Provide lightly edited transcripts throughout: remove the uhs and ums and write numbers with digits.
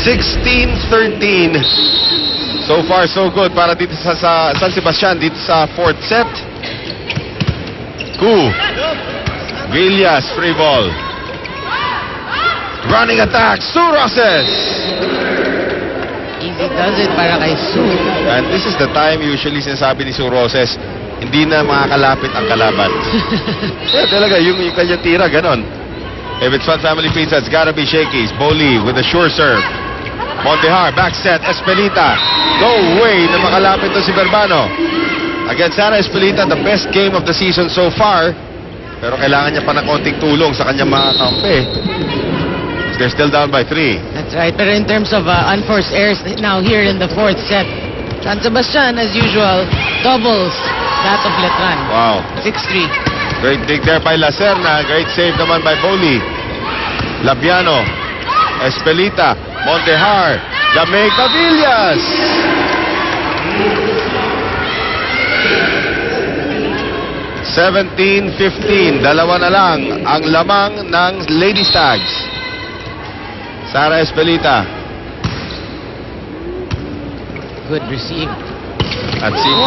16-13. So far, so good para dito sa San Sebastian, dito sa fourth set. Ku. Villas, free ball. Running attack, Sue Roses. Easy does it para kay Sue. And this is the time usually sinasabi ni Sue Roses, hindi na makakalapit ang kalaban. Yeah, talaga, yung kanyang tira, ganon. If it's Fun Family Pizza, it's gotta be Shakey's. Boli with a sure serve. Montejar, back set, Espelita. No way na makalapit to si Verbano. Against Sara Espelita, the best game of the season so far. Pero kailangan niya pa ng konting tulong sa kanyang mga kampe. They're still down by 3. That's right. Pero in terms of unforced errors now here in the fourth set, San Sebastian, as usual, doubles that of Letran. Wow. 6-3. Great dig there by La Serna. Great save naman by Boli. Labiano. Espelita. Montejar. Jamaica Villas. (17-15). Dalawa na lang ang lamang ng Lady Stags. Sara Espelita. Good receive. At simple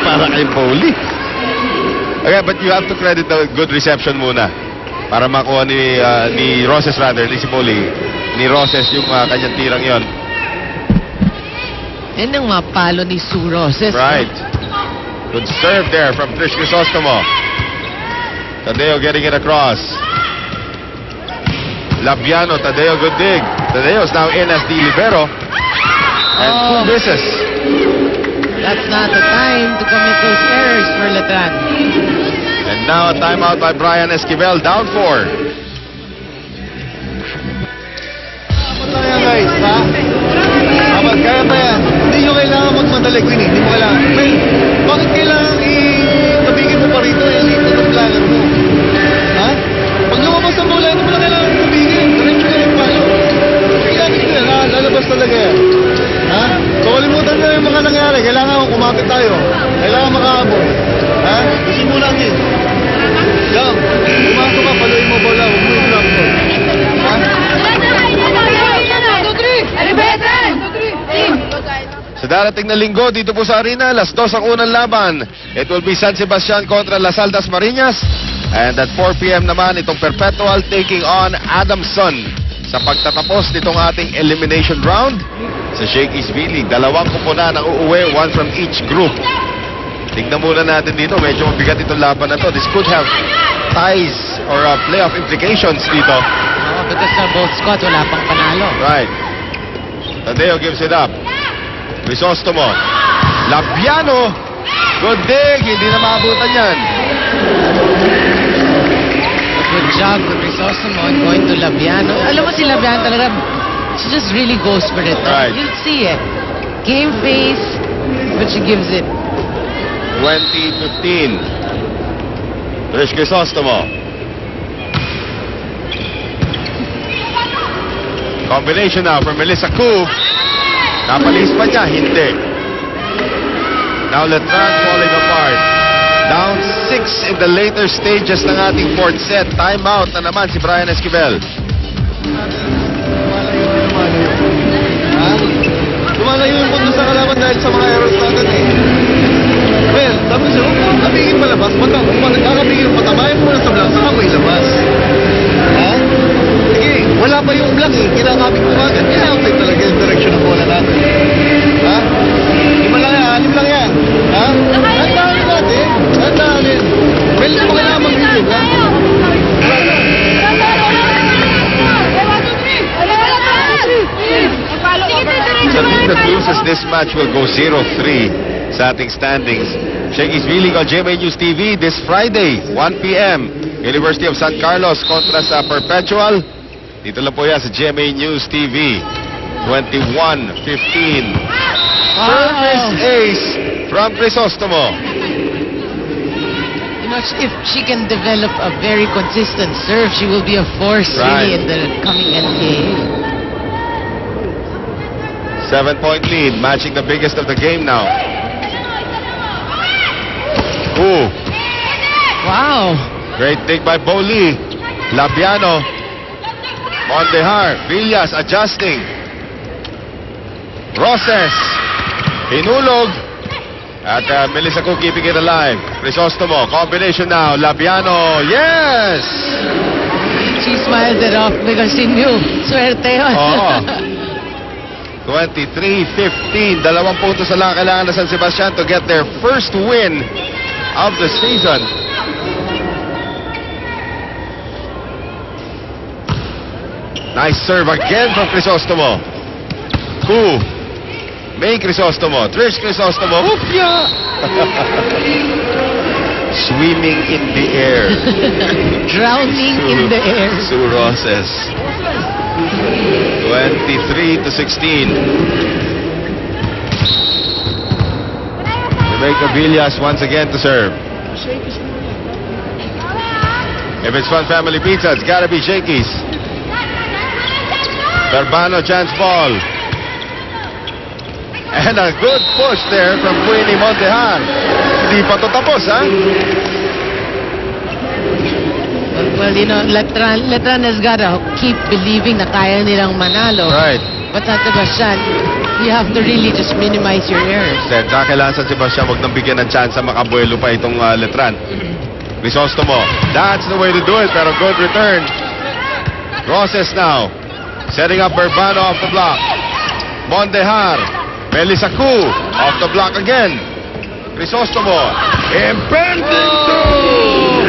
para kay Boli. Okay, but you have to credit the good reception muna para makuha ni Roses rather, ni si Boli. Ni Roses yung kanyang tirang yon. Yan ang mapalo ni Sue Roses. Right. Good serve there from Trish Crisostomo. Tadeo getting it across. Labiano, Tadeo, good dig. Tadeo's now in as the libero. And 2 misses. That's not the time to commit those errors for Letran. And now a timeout by Brian Esquivel, down 4. Kaya guys, ha? Apat, kaya pa yan. Hindi nyo kailangan magmadali, Queen. Hindi mo kailangan. Well, bakit kailangan tabigin mo pa rito yung ito ng vlogger mo? Ha? Pag lumabas ang bola, hindi mo lang kailangan tabigin. Diretso ka yung palo. Kailangan nyo yan, ha? Lalabas talaga yan. Ha? So, kalimutan na yung mga nangyari. Kailangan kumapit tayo. Kailangan makaabot. Ha? Gusin mo lang yun. Jump. Pumasok ka, paluin mo bola. Huwag mo yung block mo. Ha? Sa darating na linggo dito po sa arena, alas 2 ang unang laban. It will be San Sebastian kontra Las Aldas Marinas. And at 4 p.m. naman itong Perpetual taking on Adamson. Sa pagtatapos nitong ating elimination round sa Shakey's V-League, 2 kuponan ang uuwi, 1 from each group. Tignan muna natin dito, medyo mabigat itong laban na to. This could have ties or playoff implications dito. Because both squads wala pang panalo. Right. Tadeo gives it up. Crisostomo. Labiano. Good dig. Hindi na maabutan yan. Good job with Crisostomo and going to Labiano. Alam mo si Labiano talaga, she just really goes for it. Right. You'll see it. Game face, but she gives it. 20-15. Trish Crisostomo. Combination now for Melissa Ku. Napalis pa niya, hindi. Now Letran falling apart. Down 6 in the later stages ng ating fourth set. Timeout na naman si Brian Esquivel. Lumalayo yung punto sa kalaban dahil sa mga errors natin eh. Well, tapos yun, kung kabigin palabas, kung nagkakabigin yung patamayan muna sa block, saka mo ilabas. Ha? Sige, wala pa yung block eh. Kinakabig mo agad. Kina-outside talaga yung direction ng bola natin. Ha? Lima lang yan, lima lang yan. Ha? Handaan natin. Handaan din. Well, hindi mo kailangan mag-review, ha? So the team that loses this match will go 0-3 sa ating standings. Shakey's V-League on GMA News TV this Friday, 1 p.m. University of San Carlos kontra sa Perpetual. Dito lang po yan sa GMA News TV. 21-15. Service ace from Crisostomo. You know, if she can develop a very consistent serve, she will be a force really in the coming NCAA. 7-point lead, matching the biggest of the game now. Ooh. Wow. Great dig by Boli. Labiano. Mondejar. Villas adjusting. Roses. Hinulog. At Melissa Koo keeping it alive. Crisostomo. Combination now. Labiano. Yes! She smiled it off because she knew. Swerte yun. Oo. 23-15. 2 puntos na lang kailangan na San Sebastian to get their first win of the season. Nice serve again from Crisostomo. Koo. May Crisostomo. Trish Crisostomo. Oopya! Swimming in the air. Drowning in the air. Sue Roses. 23-16. Rebecca Villas once again to serve. If it's Fun Family Pizza, it's gotta be Shakey's. Barbano chance ball. And a good push there from Queenie Montejar. Hindi pa to tapos, ha? Well, you know, Letran has got to keep believing na kaya nilang manalo. Right. But San Sebastian, you have to really just minimize your errors. Kailangan San Sebastian wag nang bigyan ng chance makabuelo pa itong Letran. Crisostomo. That's the way to do it, pero good return. Roses now. Setting up Barbano off the block. Mondejar. Melissa Koo off the block again. Crisostomo. Impending doom!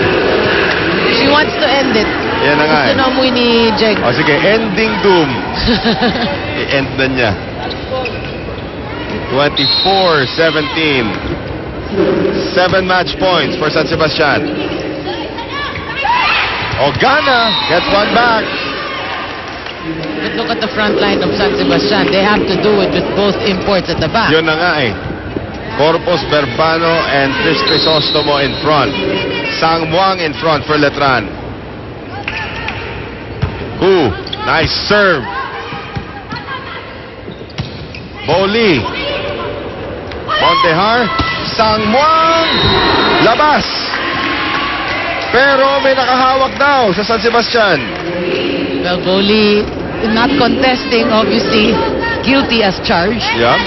She wants to end it. Yan na nga Gusto na amoy ni Jeg. O sige, ending doom. I-end na niya. 24-17. 7 match points for San Sebastian. Ogana gets one back. But look at the front line of San Sebastian. They have to do it with both imports at the back. Yun na nga eh. Corpus, Barbano, and Trish Crisostomo in front. Sang Muang in front for Letran. Koo, nice serve. Boli. Montejar. Sang Muang. Labas. Pero may nakahawak daw sa San Sebastian. Well, Boli not contesting, obviously guilty as charged. Yeah.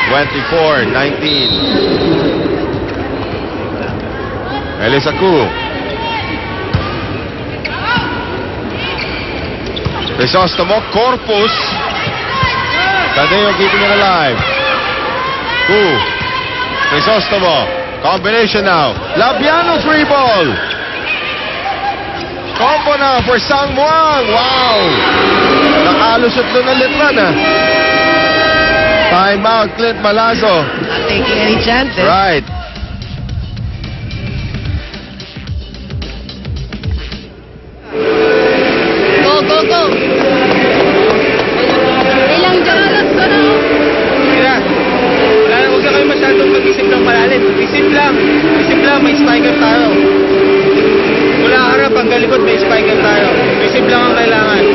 24-19. Melissa Koo. Crisostomo, Corpus. Tadeo keeping it alive. Koo. Crisostomo. Combination now. Labiano free ball. Combo now for Sang Muang. Wow. Nakalusot doon ng Letran, ha. Time out, Clint Malazzo. Not taking any chances. Right. Go, go, go. Ilang dyan. Kaya, huwag na kayo masyadong mag-isip ng malalim. Isip lang, may spiker tayo. Mula harap hanggang likod, may spiker tayo. Isip lang ang kailangan.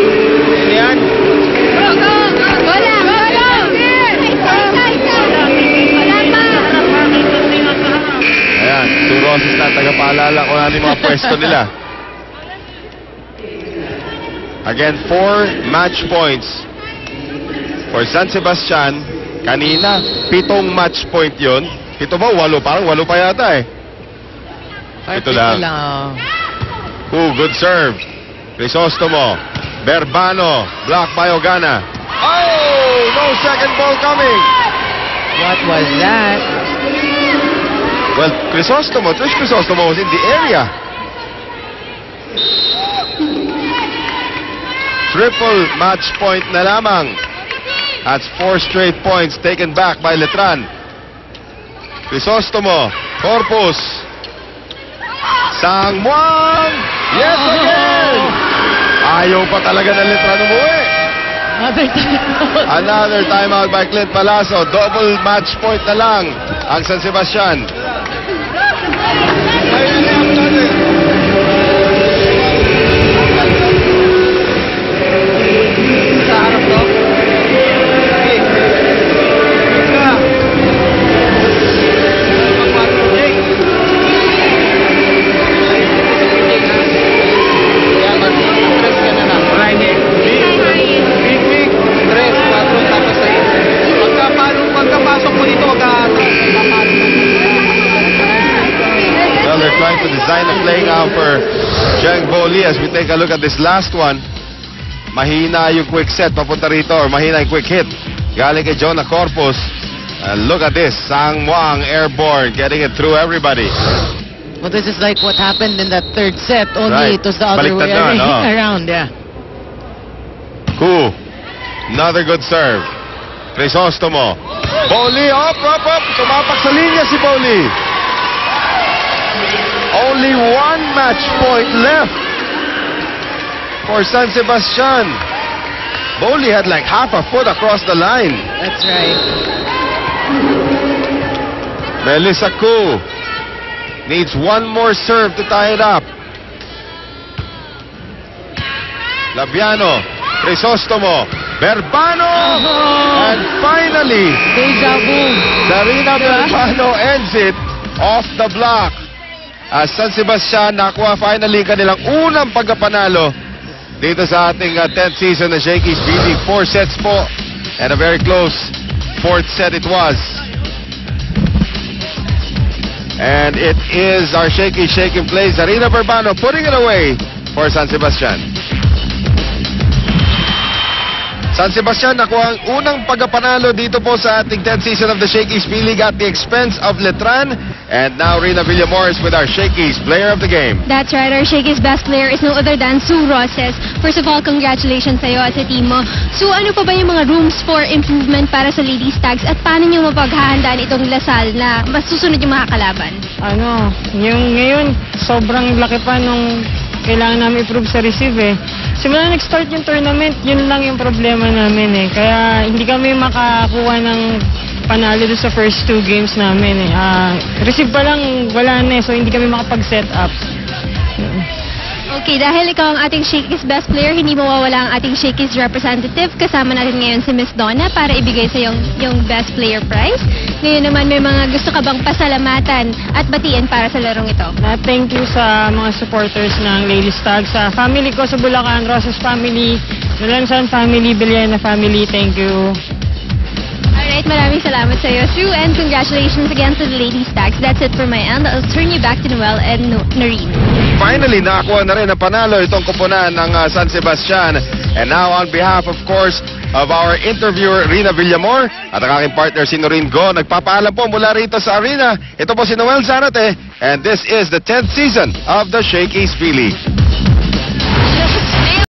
Yan. Go, go, go. Go lang, go lang. Ayan, Sue Roses na tagapaalala kung ano yung mga pwesto nila. Again, 4 match points for San Sebastian. Kanina, 7 match point yun. 7 ba? 8? Parang 8 pa yata eh. Ito lang. Ooh, good serve. Crisostomo. Barbano. Blocked by Ogana. Oh! No second ball coming. What was that? Well, Crisostomo, Trish Crisostomo was in the area. Triple match point na lamang. That's 4 straight points taken back by Letran. Crisostomo. Corpus. Sang Muang. Yes again. Ayaw pa talaga ng Letran umuwi. Another timeout. Another timeout by Clint Palazzo. Double match point na lang ang San Sebastian. Sa harap ko. Okay. Ka. Magpapatro, Jake. Kaya mag-stress ka na lang. Right here. Big, 3, 4, tapos sa'yo. Boli, as we take a look at this last one, mahina yung quick set papunta rito, or mahina yung quick hit galing kay Jonah Corpus. Look at this, Sang Muang airborne, getting it through everybody. Well, this is like what happened in that third set, only Right. it was the other Baliktad way naman, oh. around, yeah. Cool. Another good serve. Crisostomo. Boli, up. Tumapak sa linya si Boli. Only one match point left for San Sebastian. Boli had like half a foot across the line. That's right. Melissa Koo needs one more serve to tie it up. Labiano, Crisostomo, Berbano, and finally, Deja vu. Zarina Berbano ends it off the block. As San Sebastian nakuha finally kanilang unang pagkapanalo dito sa ating 10th season ng Shakey's B-League. 4 sets po, and a very close 4th set it was. And it is our Shakey's Shake and Play. Zarina Berbano putting it away for San Sebastian. San Sebastian nakuha ang unang pagkapanalo dito po sa ating 10th season of the Shakey's B-League at the expense of Letran. And now Rina Villamores with our Shakey's Player of the Game. That's right, our Shakey's best player is no other than Sue Roses. First of all, congratulations sa'yo at sa team mo. Sue, ano pa ba yung mga rooms for improvement para sa Ladies Tags at paano nyo mapaghahandaan itong Lasal na mas susunod yung mga kalaban? Yung ngayon, sobrang laki pa nung kailangan namin improve sa receive eh. Simula na nag-start yung tournament, yun lang yung problema namin eh. Kaya hindi kami makakuha ng panalo doon sa first 2 games namin eh. Receive pa lang, wala na eh. So hindi kami makapag-set up. Okay, dahil ikaw ang ating Shakey's best player, hindi mawawala ang ating Shakey's representative. Kasama natin ngayon si Miss Donna para ibigay sa yung best player prize. Ngayon naman, may mga gusto ka bang pasalamatan at batiin para sa larong ito? Thank you sa mga supporters ng Ladies Tag, sa family ko sa Bulacan, Roses family, Nolansan family, Biliana family, thank you. Alright, maraming salamat sa iyo, Sue, and congratulations again to the Ladies Tags. That's it for my end. I'll turn you back to Noel and Noreen. Finally, nakakuha na rin ang panalo itong kupunan ng San Sebastian. And now, on behalf, of course, of our interviewer, Rina Villamor, at ang aking partner, si Noreen Go, nagpapaalam po mula rito sa arena. Ito po si Noel Zarate, and this is the 10th season of the Shakey's B-League.